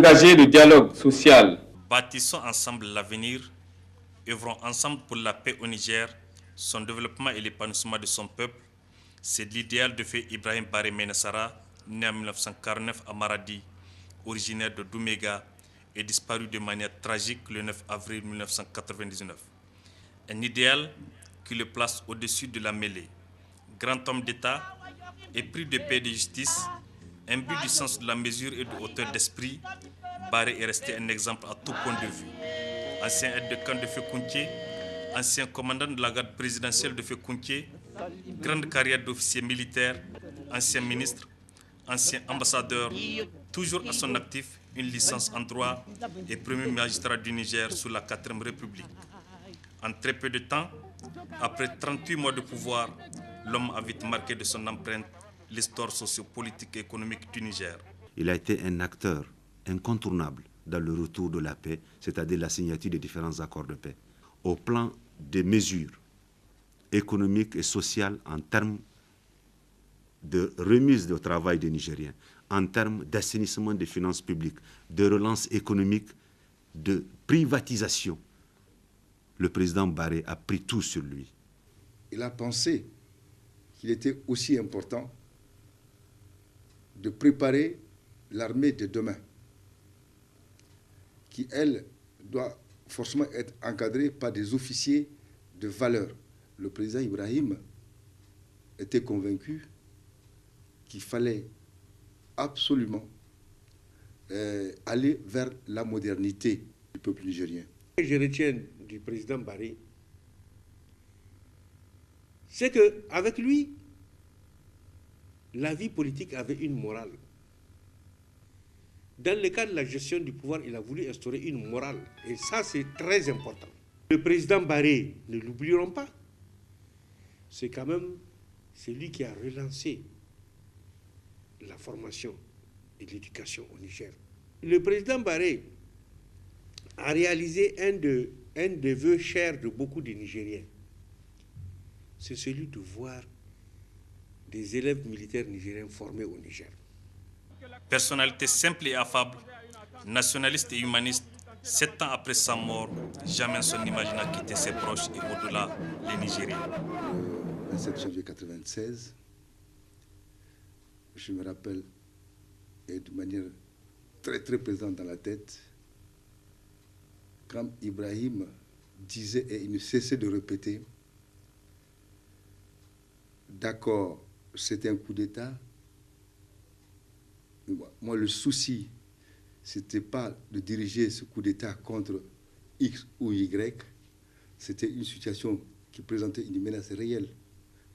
engager le dialogue social. Bâtissons ensemble l'avenir, œuvrons ensemble pour la paix au Niger, son développement et l'épanouissement de son peuple. C'est l'idéal de feu Ibrahim Baré Ménessara, né en 1949 à Maradi, originaire de Douméga et disparu de manière tragique le 9 avril 1999. Un idéal qui le place au-dessus de la mêlée. Grand homme d'État, épris de paix et de justice, imbu du sens de la mesure et de hauteur d'esprit, Baré est resté un exemple à tout point de vue. Ancien aide de camp de Feu-Kountié, ancien commandant de la garde présidentielle de Feu-Kountié, grande carrière d'officier militaire, ancien ministre, ancien ambassadeur, toujours à son actif, une licence en droit et premier magistrat du Niger sous la 4e République. En très peu de temps, après 38 mois de pouvoir, l'homme a vite marqué de son empreinte l'histoire sociopolitique et économique du Niger. Il a été un acteur incontournable dans le retour de la paix, c'est-à-dire la signature des différents accords de paix. Au plan des mesures économiques et sociales en termes de remise au travail des Nigériens, en termes d'assainissement des finances publiques, de relance économique, de privatisation, le président Baré a pris tout sur lui. Il a pensé qu'il était aussi important de préparer l'armée de demain, qui, elle, doit forcément être encadrée par des officiers de valeur. Le président Ibrahim était convaincu qu'il fallait absolument aller vers la modernité du peuple nigérien. Je retiens du président Baré, c'est qu'avec lui, la vie politique avait une morale. Dans le cadre de la gestion du pouvoir, il a voulu instaurer une morale. Et ça, c'est très important. Le président Baré, ne l'oublierons pas, c'est quand même celui qui a relancé la formation et l'éducation au Niger. Le président Baré a réalisé un des vœux chers de beaucoup de Nigériens. C'est celui de voir des élèves militaires nigériens formés au Niger. Personnalité simple et affable, nationaliste et humaniste, 7 ans après sa mort, jamais son image n'a quitté ses proches et au-delà les Nigériens. Le 27 janvier 1996, je me rappelle, et de manière très présente dans la tête, quand Ibrahim disait et il ne cessait de répéter, d'accord, c'était un coup d'État. Moi, le souci, ce n'était pas de diriger ce coup d'État contre X ou Y. C'était une situation qui présentait une menace réelle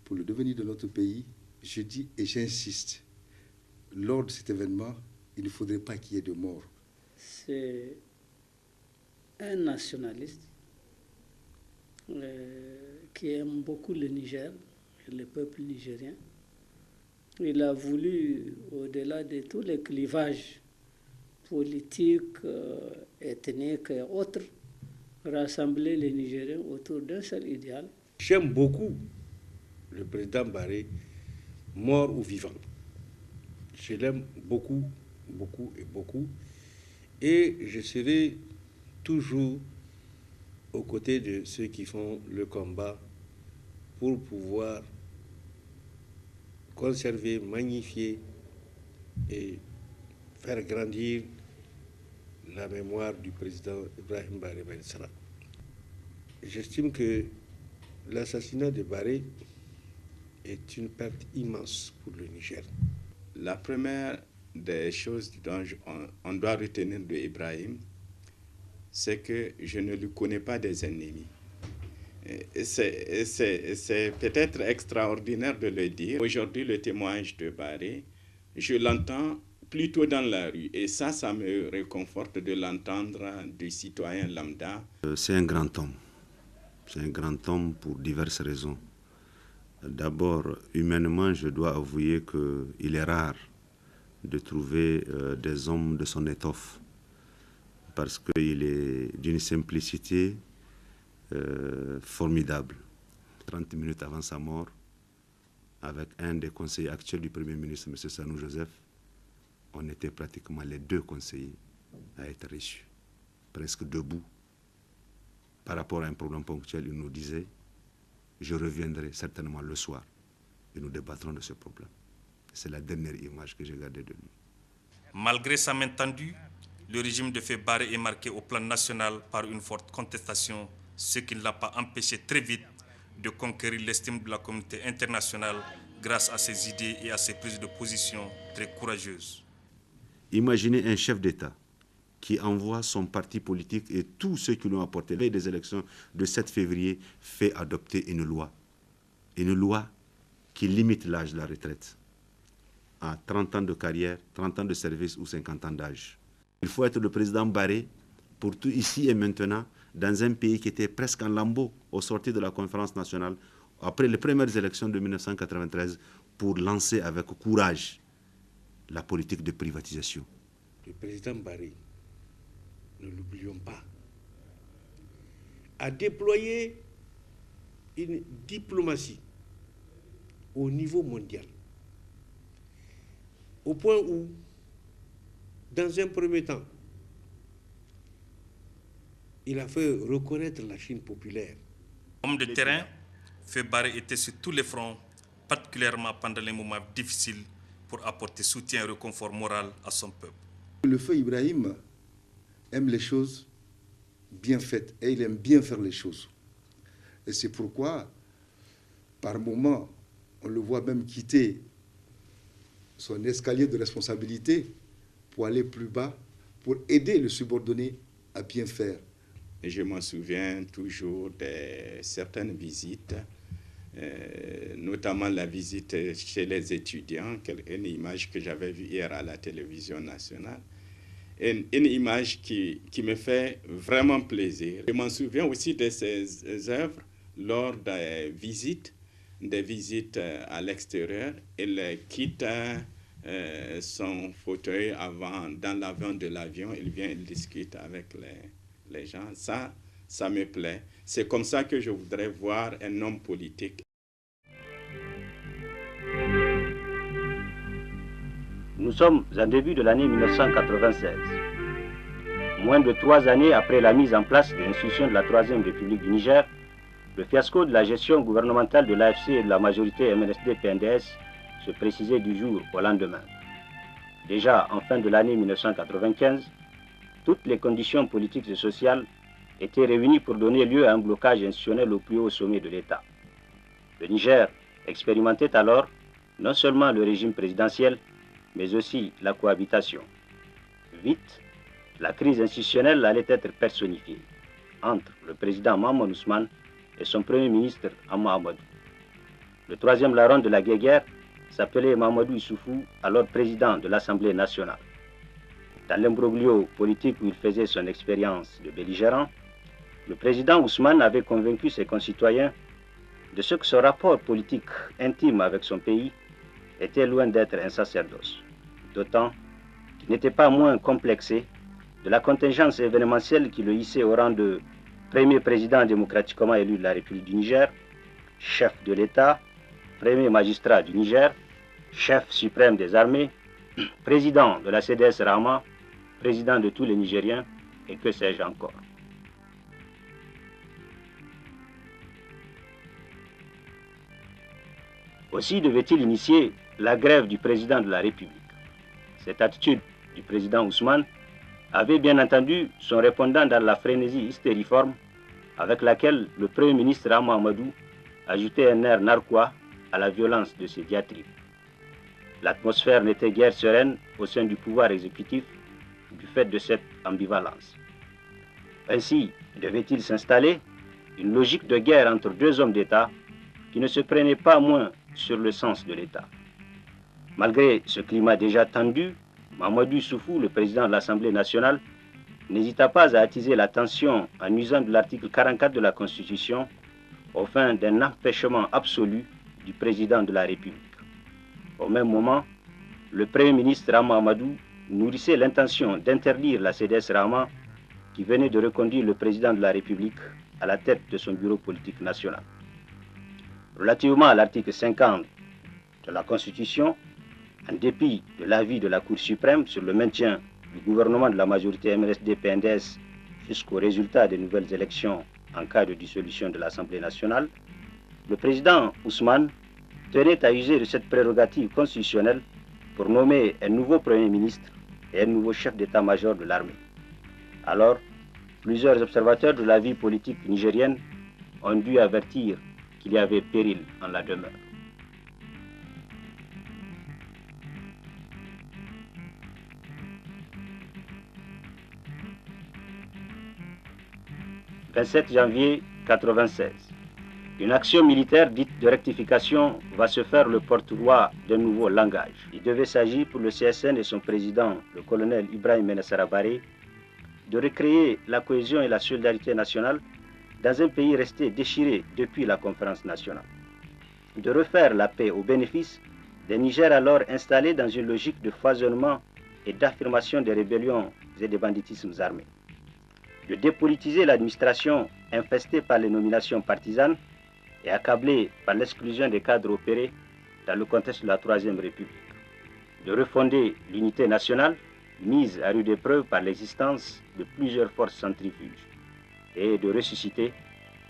pour le devenir de notre pays. Je dis et j'insiste, lors de cet événement, il ne faudrait pas qu'il y ait de morts. C'est un nationaliste qui aime beaucoup le Niger et le peuple nigérien. Il a voulu, au-delà de tous les clivages politiques, ethniques et autres, rassembler les Nigériens autour d'un seul idéal. J'aime beaucoup le président Baré, mort ou vivant. Je l'aime beaucoup, beaucoup et beaucoup. Et je serai toujours aux côtés de ceux qui font le combat pour pouvoir conserver, magnifier et faire grandir la mémoire du président Ibrahim Baré Ménessara. J'estime que l'assassinat de Baré est une perte immense pour le Niger. La première des choses dont on doit retenir de Ibrahim, c'est que je ne lui connais pas des ennemis. C'est peut-être extraordinaire de le dire. Aujourd'hui, le témoignage de Baré, je l'entends plutôt dans la rue. Et ça me réconforte de l'entendre du citoyen lambda. C'est un grand homme. C'est un grand homme pour diverses raisons. D'abord, humainement, je dois avouer qu'il est rare de trouver des hommes de son étoffe. Parce qu'il est d'une simplicité formidable. 30 minutes avant sa mort, avec un des conseillers actuels du Premier ministre, M. Sanou Joseph, on était pratiquement les deux conseillers à être reçu. Presque debout, par rapport à un problème ponctuel, il nous disait « Je reviendrai certainement le soir et nous débattrons de ce problème ». C'est la dernière image que j'ai gardée de lui. Malgré sa main tendue, le régime de Faye Barré est marqué au plan national par une forte contestation, ce qui ne l'a pas empêché très vite de conquérir l'estime de la communauté internationale grâce à ses idées et à ses prises de position très courageuses. Imaginez un chef d'État qui envoie son parti politique et tous ceux qui l'ont apporté. Veille des élections de 7 février, fait adopter une loi qui limite l'âge de la retraite à 30 ans de carrière, 30 ans de service ou 50 ans d'âge. Il faut être le président Barré pour tout ici et maintenant dans un pays qui était presque en lambeaux au sortir de la conférence nationale après les premières élections de 1993 pour lancer avec courage la politique de privatisation. Le président Barré, ne l'oublions pas, a déployé une diplomatie au niveau mondial, au point où, dans un premier temps, il a fait reconnaître la Chine populaire. Homme de terrain, Faye Barré était sur tous les fronts, particulièrement pendant les moments difficiles, pour apporter soutien et réconfort moral à son peuple. Le feu Ibrahim aime les choses bien faites et il aime bien faire les choses. Et c'est pourquoi, par moments, on le voit même quitter son escalier de responsabilité pour aller plus bas, pour aider le subordonné à bien faire. Et je m'en souviens toujours de certaines visites, notamment la visite chez les étudiants, une image que j'avais vue hier à la télévision nationale, une image qui me fait vraiment plaisir. Je m'en souviens aussi de ses œuvres lors des visites à l'extérieur. Il quitte son fauteuil dans l'avion de l'avion, il vient, il discute avec les gens. Ça me plaît. C'est comme ça que je voudrais voir un homme politique. Nous sommes en début de l'année 1996. Moins de 3 années après la mise en place de l'institution de la Troisième République du Niger, le fiasco de la gestion gouvernementale de l'AFC et de la majorité MNSD-PNDS se précisait du jour au lendemain. Déjà en fin de l'année 1995, toutes les conditions politiques et sociales étaient réunies pour donner lieu à un blocage institutionnel au plus haut sommet de l'État. Le Niger expérimentait alors non seulement le régime présidentiel, mais aussi la cohabitation. Vite, la crise institutionnelle allait être personnifiée entre le président Mahamadou Ousmane et son premier ministre Hama Amadou. Le troisième larron de la guerre s'appelait Mahamadou Issoufou, alors président de l'Assemblée nationale. Dans l'imbroglio politique où il faisait son expérience de belligérant, le président Ousmane avait convaincu ses concitoyens de ce que son rapport politique intime avec son pays était loin d'être un sacerdoce, d'autant qu'il n'était pas moins complexé de la contingence événementielle qui le hissait au rang de premier président démocratiquement élu de la République du Niger, chef de l'État, premier magistrat du Niger, chef suprême des armées, président de la CDS Rama, président de tous les Nigériens, et que sais-je encore. Aussi devait-il initier la grève du président de la République. Cette attitude du président Ousmane avait bien entendu son répondant dans la frénésie hystériforme avec laquelle le Premier ministre Hama Amadou ajoutait un air narquois à la violence de ses diatribes. L'atmosphère n'était guère sereine au sein du pouvoir exécutif du fait de cette ambivalence. Ainsi devait-il s'installer une logique de guerre entre deux hommes d'État qui ne se prenaient pas moins sur le sens de l'État. Malgré ce climat déjà tendu, Mahamadou Issoufou, le président de l'Assemblée nationale, n'hésita pas à attiser la tension en usant de l'article 44 de la Constitution aux fins d'un empêchement absolu du président de la République. Au même moment, le Premier ministre Hama Amadou nourrissait l'intention d'interdire la CDS Rama qui venait de reconduire le président de la République à la tête de son bureau politique national. Relativement à l'article 50 de la Constitution, en dépit de l'avis de la Cour suprême sur le maintien du gouvernement de la majorité MRSD-PNDS jusqu'au résultat des nouvelles élections en cas de dissolution de l'Assemblée nationale, le président Ousmane tenait à user de cette prérogative constitutionnelle pour nommer un nouveau Premier ministre et un nouveau chef d'état-major de l'armée. Alors, plusieurs observateurs de la vie politique nigérienne ont dû avertir qu'il y avait péril en la demeure. Le 27 janvier 1996, une action militaire dite de rectification va se faire le porte-voix d'un nouveau langage. Il devait s'agir pour le CSN et son président, le colonel Ibrahim Menassara Baré, de recréer la cohésion et la solidarité nationale dans un pays resté déchiré depuis la conférence nationale. De refaire la paix au bénéfice des Niger alors installés dans une logique de foisonnement et d'affirmation des rébellions et des banditismes armés. De dépolitiser l'administration infestée par les nominations partisanes et accablée par l'exclusion des cadres opérés dans le contexte de la Troisième République. De refonder l'unité nationale mise à rude épreuve par l'existence de plusieurs forces centrifuges et de ressusciter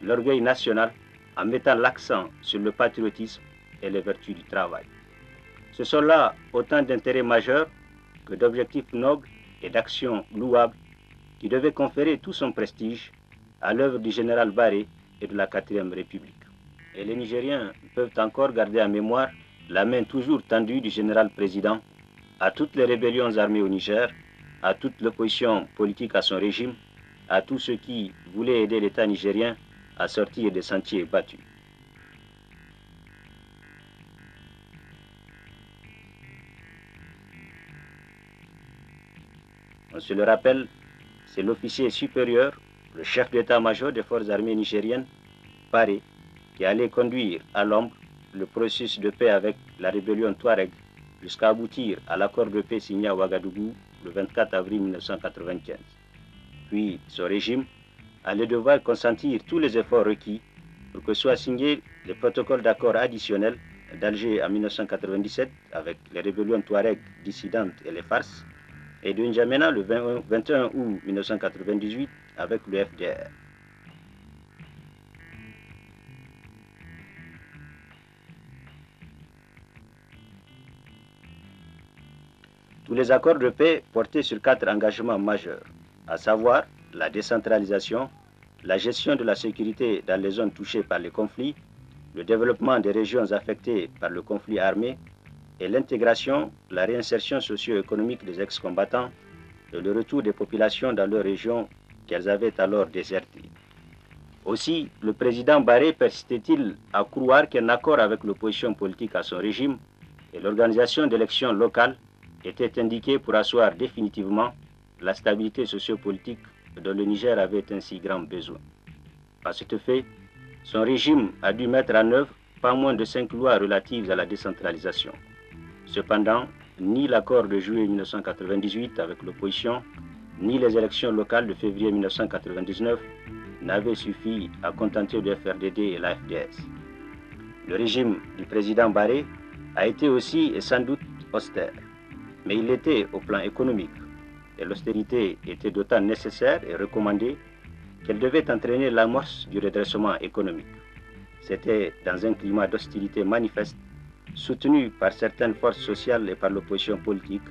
l'orgueil national en mettant l'accent sur le patriotisme et les vertus du travail. Ce sont là autant d'intérêts majeurs que d'objectifs nobles et d'actions louables qui devaient conférer tout son prestige à l'œuvre du général Baré et de la 4e République. Et les Nigériens peuvent encore garder en mémoire la main toujours tendue du général président à toutes les rébellions armées au Niger, à toute l'opposition politique à son régime, à tous ceux qui voulaient aider l'État nigérien à sortir des sentiers battus. On se le rappelle, c'est l'officier supérieur, le chef d'état-major des forces armées nigériennes, Baré, qui allait conduire à l'ombre le processus de paix avec la rébellion Touareg jusqu'à aboutir à l'accord de paix signé à Ouagadougou le 24 avril 1995. Puis son régime allait devoir consentir tous les efforts requis pour que soient signés les protocoles d'accord additionnels d'Alger en 1997 avec les rébellions Touareg dissidentes et les farces, et de N'Djamena le 21 août 1998 avec le FDR. Tous les accords de paix portaient sur 4 engagements majeurs, à savoir la décentralisation, la gestion de la sécurité dans les zones touchées par les conflits, le développement des régions affectées par le conflit armé et l'intégration, la réinsertion socio-économique des ex-combattants et le retour des populations dans leurs régions qu'elles avaient alors désertées. Aussi, le président Baré persistait-il à croire qu'un accord avec l'opposition politique à son régime et l'organisation d'élections locales était indiqué pour asseoir définitivement la stabilité sociopolitique dont le Niger avait un si grand besoin. À cet effet, son régime a dû mettre en œuvre pas moins de 5 lois relatives à la décentralisation. Cependant, ni l'accord de juillet 1998 avec l'opposition, ni les élections locales de février 1999 n'avaient suffi à contenter le FRDD et la FDS. Le régime du président Baré a été aussi et sans doute austère, mais il l'était au plan économique, et l'austérité était d'autant nécessaire et recommandée qu'elle devait entraîner l'amorce du redressement économique. C'était dans un climat d'hostilité manifeste, soutenu par certaines forces sociales et par l'opposition politique,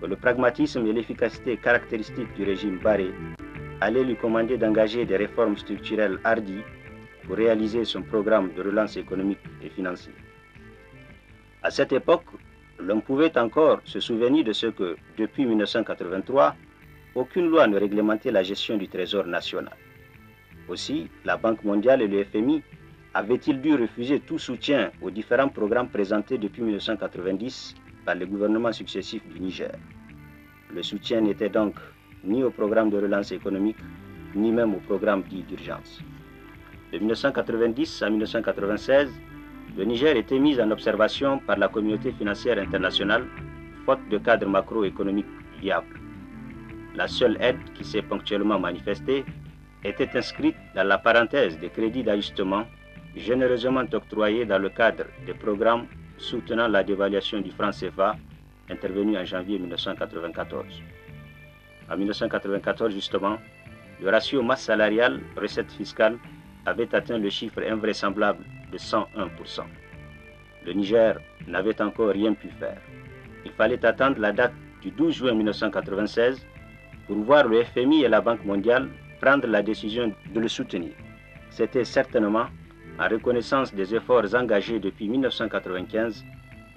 que le pragmatisme et l'efficacité caractéristiques du régime Baré allaient lui commander d'engager des réformes structurelles hardies pour réaliser son programme de relance économique et financière. À cette époque, l'on pouvait encore se souvenir de ce que, depuis 1983, aucune loi ne réglementait la gestion du trésor national. Aussi, la Banque mondiale et le FMI avaient-ils dû refuser tout soutien aux différents programmes présentés depuis 1990 par les gouvernements successifs du Niger. Le soutien n'était donc ni au programme de relance économique, ni même au programme dit d'urgence. De 1990 à 1996, le Niger était mis en observation par la communauté financière internationale, faute de cadre macroéconomique viable. La seule aide qui s'est ponctuellement manifestée était inscrite dans la parenthèse des crédits d'ajustement généreusement octroyés dans le cadre des programmes soutenant la dévaluation du franc CFA intervenu en janvier 1994. En 1994, justement, le ratio masse salariale recette fiscale avait atteint le chiffre invraisemblable de 101%. Le Niger n'avait encore rien pu faire. Il fallait attendre la date du 12 juin 1996 pour voir le FMI et la Banque mondiale prendre la décision de le soutenir. C'était certainement en reconnaissance des efforts engagés depuis 1995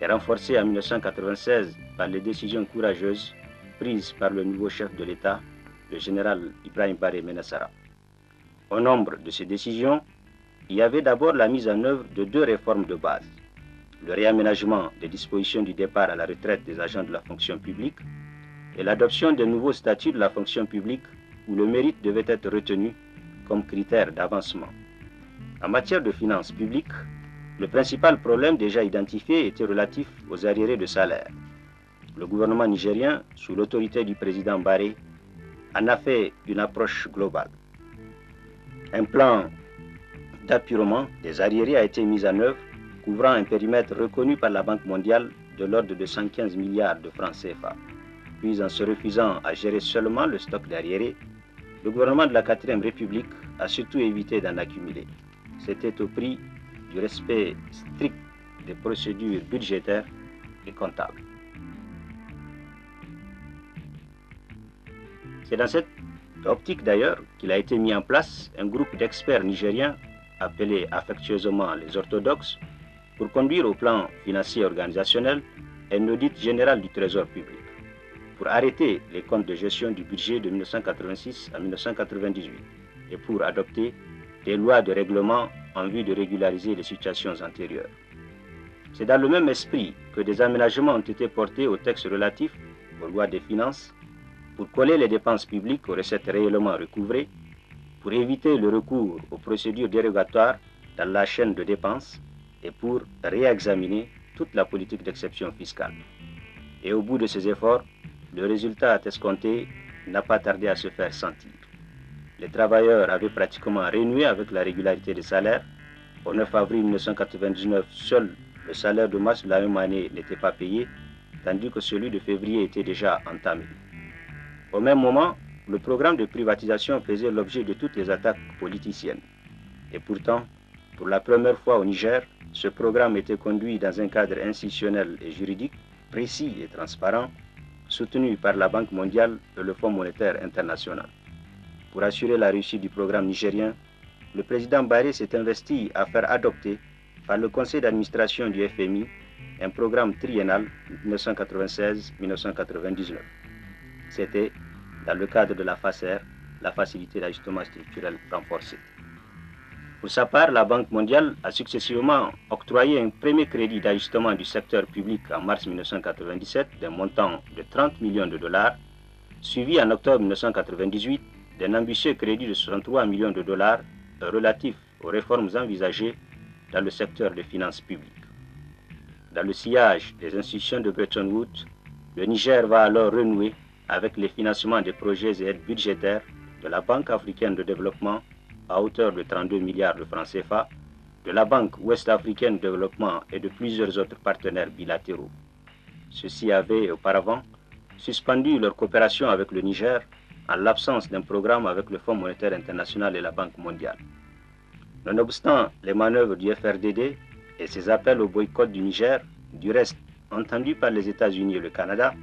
et renforcés en 1996 par les décisions courageuses prises par le nouveau chef de l'État, le général Ibrahim Baré Menassara. Au nombre de ces décisions, il y avait d'abord la mise en œuvre de 2 réformes de base. Le réaménagement des dispositions du départ à la retraite des agents de la fonction publique et l'adoption des nouveaux statuts de la fonction publique où le mérite devait être retenu comme critère d'avancement. En matière de finances publiques, le principal problème déjà identifié était relatif aux arriérés de salaire. Le gouvernement nigérien, sous l'autorité du président Baré, en a fait une approche globale. Un plan d'apurement des arriérés a été mis en œuvre, couvrant un périmètre reconnu par la Banque mondiale de l'ordre de 115 milliards de francs CFA. Puis, en se refusant à gérer seulement le stock d'arriérés, le gouvernement de la 4e République a surtout évité d'en accumuler. C'était au prix du respect strict des procédures budgétaires et comptables. C'est dans cette optique d'ailleurs qu'il a été mis en place un groupe d'experts nigériens appelés affectueusement les orthodoxes pour conduire au plan financier organisationnel un audit général du Trésor public, pour arrêter les comptes de gestion du budget de 1986 à 1998 et pour adopter des lois de règlement en vue de régulariser les situations antérieures. C'est dans le même esprit que des aménagements ont été portés aux textes relatifs aux lois des finances pour coller les dépenses publiques aux recettes réellement recouvrées, pour éviter le recours aux procédures dérogatoires dans la chaîne de dépenses et pour réexaminer toute la politique d'exception fiscale. Et au bout de ces efforts, le résultat escompté n'a pas tardé à se faire sentir. Les travailleurs avaient pratiquement renoué avec la régularité des salaires. Au 9 avril 1999, seul le salaire de mars de la même année n'était pas payé, tandis que celui de février était déjà entamé. Au même moment, le programme de privatisation faisait l'objet de toutes les attaques politiciennes. Et pourtant, pour la première fois au Niger, ce programme était conduit dans un cadre institutionnel et juridique précis et transparent, soutenu par la Banque mondiale et le Fonds monétaire international. Pour assurer la réussite du programme nigérien, le président Baré s'est investi à faire adopter par le conseil d'administration du FMI un programme triennal 1996-1999. C'était dans le cadre de la FASER, la facilité d'ajustement structurel renforcée. Pour sa part, la Banque mondiale a successivement octroyé un premier crédit d'ajustement du secteur public en mars 1997 d'un montant de 30 millions de dollars, suivi en octobre 1998 d'un ambitieux crédit de 63 millions de dollars relatif aux réformes envisagées dans le secteur des finances publiques. Dans le sillage des institutions de Bretton Woods, le Niger va alors renouer avec les financements des projets et aides budgétaires de la Banque africaine de développement à hauteur de 32 milliards de francs CFA, de la Banque ouest-africaine de développement et de plusieurs autres partenaires bilatéraux. Ceux-ci avaient auparavant suspendu leur coopération avec le Niger en l'absence d'un programme avec le Fonds monétaire international et la Banque mondiale. Nonobstant les manœuvres du FRDD et ses appels au boycott du Niger, du reste entendus par les États-Unis et le Canada,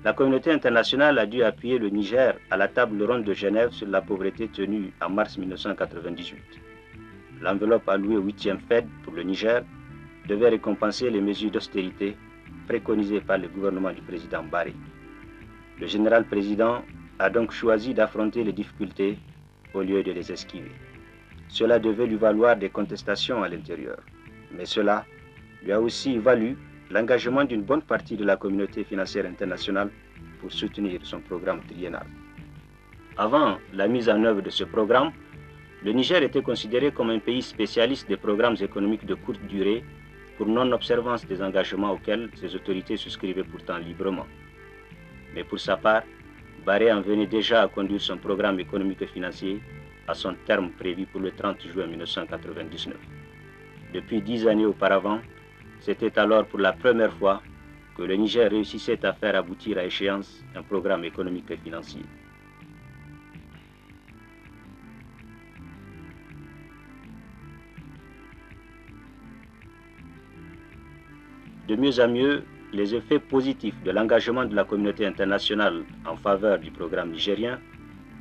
la communauté internationale a dû appuyer le Niger à la table ronde de Genève sur la pauvreté tenue en mars 1998. L'enveloppe allouée au 8e Fed pour le Niger devait récompenser les mesures d'austérité préconisées par le gouvernement du président Baré. Le général président a donc choisi d'affronter les difficultés au lieu de les esquiver. Cela devait lui valoir des contestations à l'intérieur, mais cela lui a aussi valu l'engagement d'une bonne partie de la communauté financière internationale pour soutenir son programme triennal. Avant la mise en œuvre de ce programme, le Niger était considéré comme un pays spécialiste des programmes économiques de courte durée pour non-observance des engagements auxquels ses autorités souscrivaient pourtant librement. Mais pour sa part, Baré en venait déjà à conduire son programme économique et financier à son terme prévu pour le 30 juin 1999. Depuis 10 années auparavant, c'était alors pour la première fois que le Niger réussissait à faire aboutir à échéance un programme économique et financier. De mieux en mieux, les effets positifs de l'engagement de la communauté internationale en faveur du programme nigérien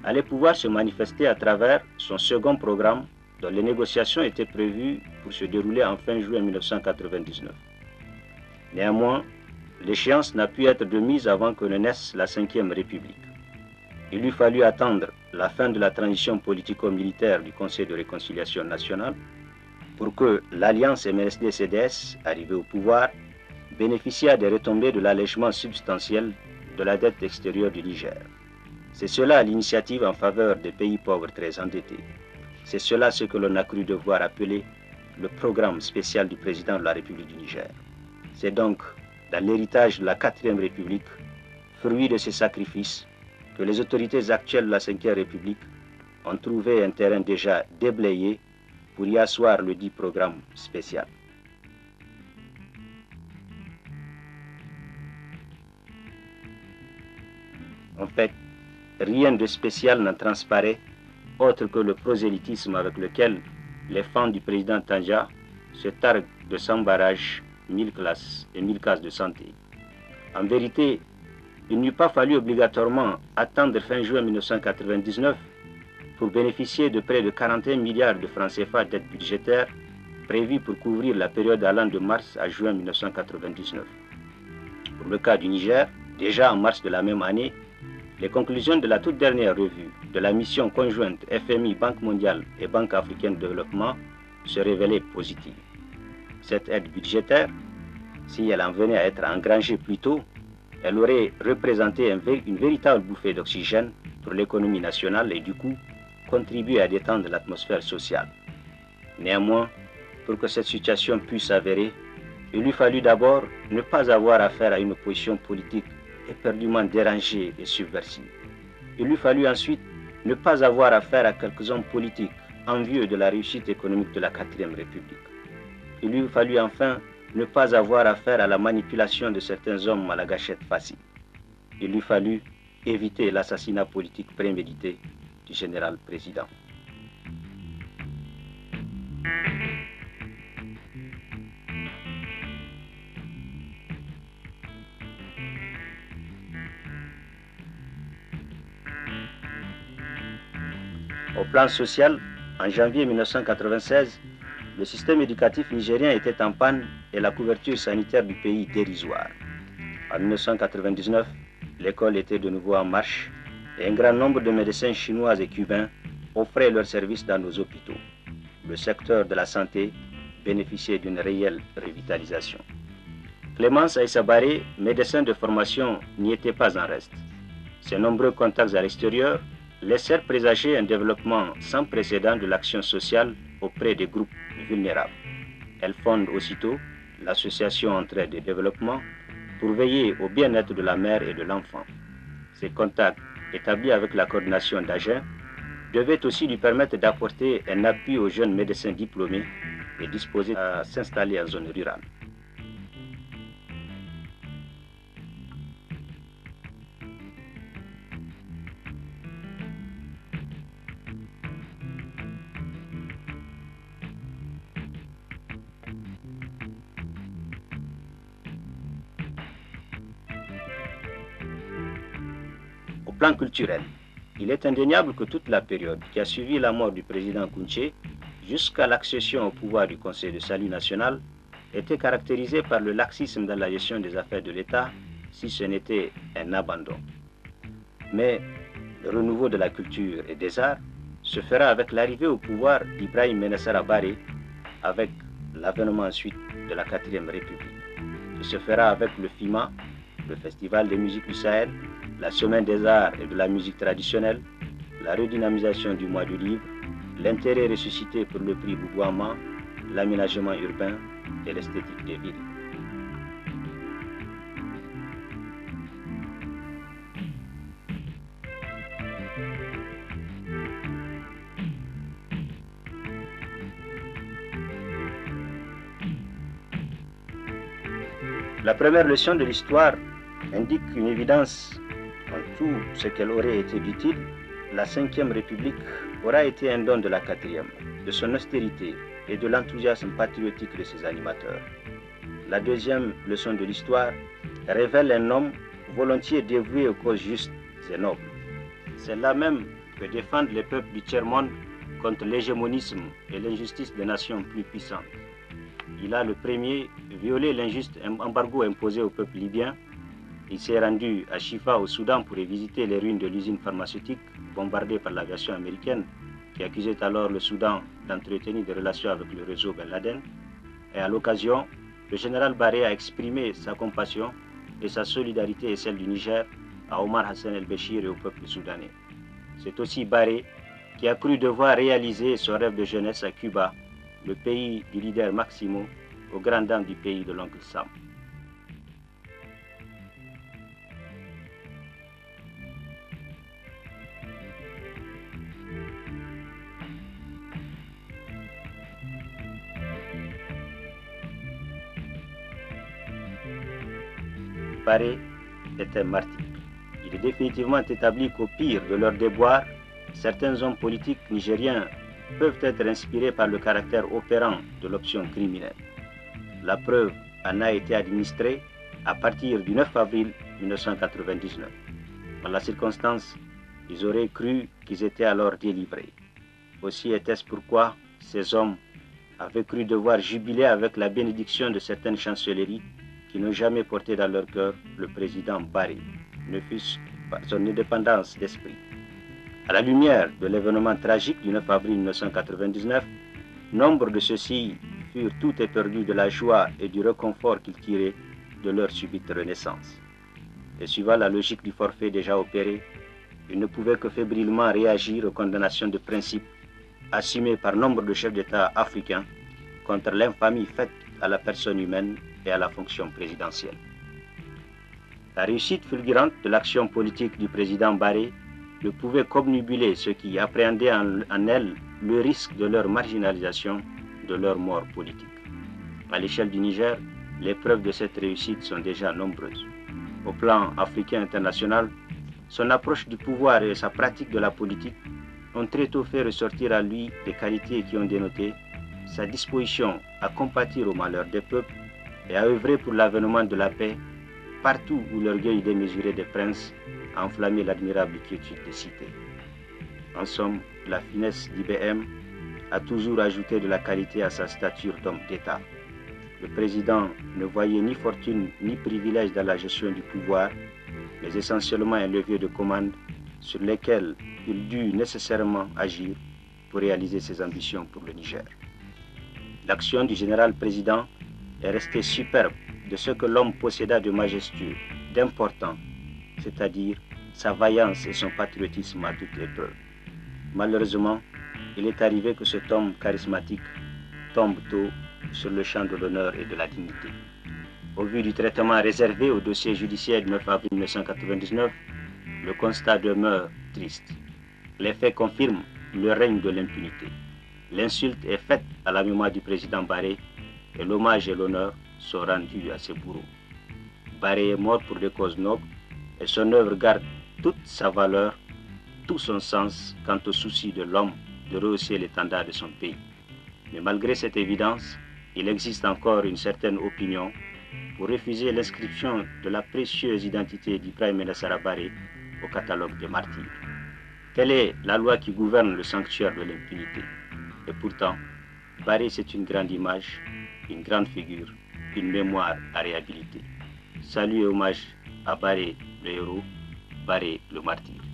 allaient pouvoir se manifester à travers son second programme dont les négociations étaient prévues pour se dérouler en fin juin 1999. Néanmoins, l'échéance n'a pu être de mise avant que ne naisse la Ve République. Il lui fallut attendre la fin de la transition politico-militaire du Conseil de réconciliation nationale pour que l'alliance MNSD-CDS, arrivée au pouvoir, bénéficie des retombées de l'allègement substantiel de la dette extérieure du Niger. C'est cela l'initiative en faveur des pays pauvres très endettés. C'est cela ce que l'on a cru devoir appeler le programme spécial du président de la République du Niger. C'est donc dans l'héritage de la 4e République, fruit de ces sacrifices, que les autorités actuelles de la 5e République ont trouvé un terrain déjà déblayé pour y asseoir le dit programme spécial. En fait, rien de spécial n'en transparaît, autre que le prosélytisme avec lequel les fans du président Tanja se targuent de 100 barrages, 1000 classes et 1000 cases de santé. En vérité, il n'eût pas fallu obligatoirement attendre fin juin 1999 pour bénéficier de près de 41 milliards de francs CFA d'aide budgétaire prévue pour couvrir la période allant de mars à juin 1999. Pour le cas du Niger, déjà en mars de la même année, les conclusions de la toute dernière revue de la mission conjointe FMI, Banque mondiale et Banque africaine de développement se révélaient positives. Cette aide budgétaire, si elle en venait à être engrangée plus tôt, elle aurait représenté une véritable bouffée d'oxygène pour l'économie nationale et du coup contribué à détendre l'atmosphère sociale. Néanmoins, pour que cette situation puisse s'avérer, il lui fallut d'abord ne pas avoir affaire à une opposition politique éperdument dérangée et subversive. Il lui fallut ensuite ne pas avoir affaire à quelques hommes politiques envieux de la réussite économique de la 4e République. Il lui fallut enfin ne pas avoir affaire à la manipulation de certains hommes à la gâchette facile. Il lui fallut éviter l'assassinat politique prémédité du général président. Au plan social, en janvier 1996, le système éducatif nigérien était en panne et la couverture sanitaire du pays dérisoire. En 1999, l'école était de nouveau en marche et un grand nombre de médecins chinois et cubains offraient leurs services dans nos hôpitaux. Le secteur de la santé bénéficiait d'une réelle revitalisation. Clémence Aïssa Baré, médecin de formation, n'y était pas en reste. Ses nombreux contacts à l'extérieur laissèrent présager un développement sans précédent de l'action sociale auprès des groupes vulnérables. Elle fonde aussitôt l'association Entraide et Développement pour veiller au bien-être de la mère et de l'enfant. Ces contacts, établis avec la coordination d'Agen, devaient aussi lui permettre d'apporter un appui aux jeunes médecins diplômés et disposés à s'installer en zone rurale. Au plan culturel, il est indéniable que toute la période qui a suivi la mort du président Kounché jusqu'à l'accession au pouvoir du Conseil de salut national était caractérisée par le laxisme dans la gestion des affaires de l'État, si ce n'était un abandon. Mais le renouveau de la culture et des arts se fera avec l'arrivée au pouvoir d'Ibrahim Ménessara Baré, avec l'avènement ensuite de la 4e République. Il se fera avec le FIMA, le Festival des musiques du Sahel, la Semaine des arts et de la musique traditionnelle, la redynamisation du mois du livre, l'intérêt ressuscité pour le prix Boubouama, l'aménagement urbain et l'esthétique des villes. La première leçon de l'histoire indique une évidence en tout ce qu'elle aurait été utile. La Ve République aura été un don de la quatrième, de son austérité et de l'enthousiasme patriotique de ses animateurs. La deuxième leçon de l'histoire révèle un homme volontiers dévoué aux causes justes et nobles. C'est là même que défendent les peuples du tiers-monde contre l'hégémonisme et l'injustice des nations plus puissantes. Il a le premier violé l'injuste embargo imposé au peuple libyen. Il s'est rendu à Chifa au Soudan pour y visiter les ruines de l'usine pharmaceutique bombardée par l'aviation américaine qui accusait alors le Soudan d'entretenir des relations avec le réseau Ben Laden. Et à l'occasion, le général Barré a exprimé sa compassion et sa solidarité et celle du Niger à Omar Hassan el-Béchir et au peuple soudanais. C'est aussi Barré qui a cru devoir réaliser son rêve de jeunesse à Cuba, le pays du leader Maximo, aux grandes dames du pays de l'oncle Sam. Barré est un martyr. Il est définitivement établi qu'au pire de leurs déboires, certains hommes politiques nigériens peuvent être inspirés par le caractère opérant de l'option criminelle. La preuve en a été administrée à partir du 9 avril 1999. En la circonstance, ils auraient cru qu'ils étaient alors délivrés. Aussi était-ce pourquoi ces hommes avaient cru devoir jubiler avec la bénédiction de certaines chancelleries qui n'ont jamais porté dans leur cœur le président Barré, ne fût-ce par son indépendance d'esprit. À la lumière de l'événement tragique du 9 avril 1999, nombre de ceux-ci furent tout éperdus de la joie et du réconfort qu'ils tiraient de leur subite renaissance. Et suivant la logique du forfait déjà opéré, ils ne pouvaient que fébrilement réagir aux condamnations de principe assumées par nombre de chefs d'État africains contre l'infamie faite à la personne humaine et à la fonction présidentielle. La réussite fulgurante de l'action politique du président Barré ne pouvait qu'obnubiler ceux qui appréhendaient en elle le risque de leur marginalisation, de leur mort politique. À l'échelle du Niger, les preuves de cette réussite sont déjà nombreuses. Au plan africain international, son approche du pouvoir et sa pratique de la politique ont très tôt fait ressortir à lui des qualités qui ont dénoté sa disposition à compatir au malheur des peuples et à œuvrer pour l'avènement de la paix partout où l'orgueil démesuré des princes a enflammé l'admirable quiétude des cités. En somme, la finesse d'IBM a toujours ajouté de la qualité à sa stature d'homme d'État. Le président ne voyait ni fortune ni privilège dans la gestion du pouvoir, mais essentiellement un levier de commande sur lesquels il dut nécessairement agir pour réaliser ses ambitions pour le Niger. L'action du général président est restée superbe de ce que l'homme posséda de majestueux, d'important, c'est-à-dire sa vaillance et son patriotisme à toute épreuve. Malheureusement, il est arrivé que cet homme charismatique tombe tôt sur le champ de l'honneur et de la dignité. Au vu du traitement réservé au dossier judiciaire du 9 avril 1999, le constat demeure triste. Les faits confirment le règne de l'impunité. L'insulte est faite à la mémoire du président Barré et l'hommage et l'honneur sont rendus à ses bourreaux. Barré est mort pour des causes nobles et son œuvre garde toute sa valeur, tout son sens quant au souci de l'homme de rehausser l'étendard de son pays. Mais malgré cette évidence, il existe encore une certaine opinion pour refuser l'inscription de la précieuse identité d'Ibrahim Menassara Barré au catalogue des martyrs. Telle est la loi qui gouverne le sanctuaire de l'impunité. Et pourtant, Barré c'est une grande image, une grande figure, une mémoire à réhabiliter. Salut et hommage à Barré le héros, Barré le martyr.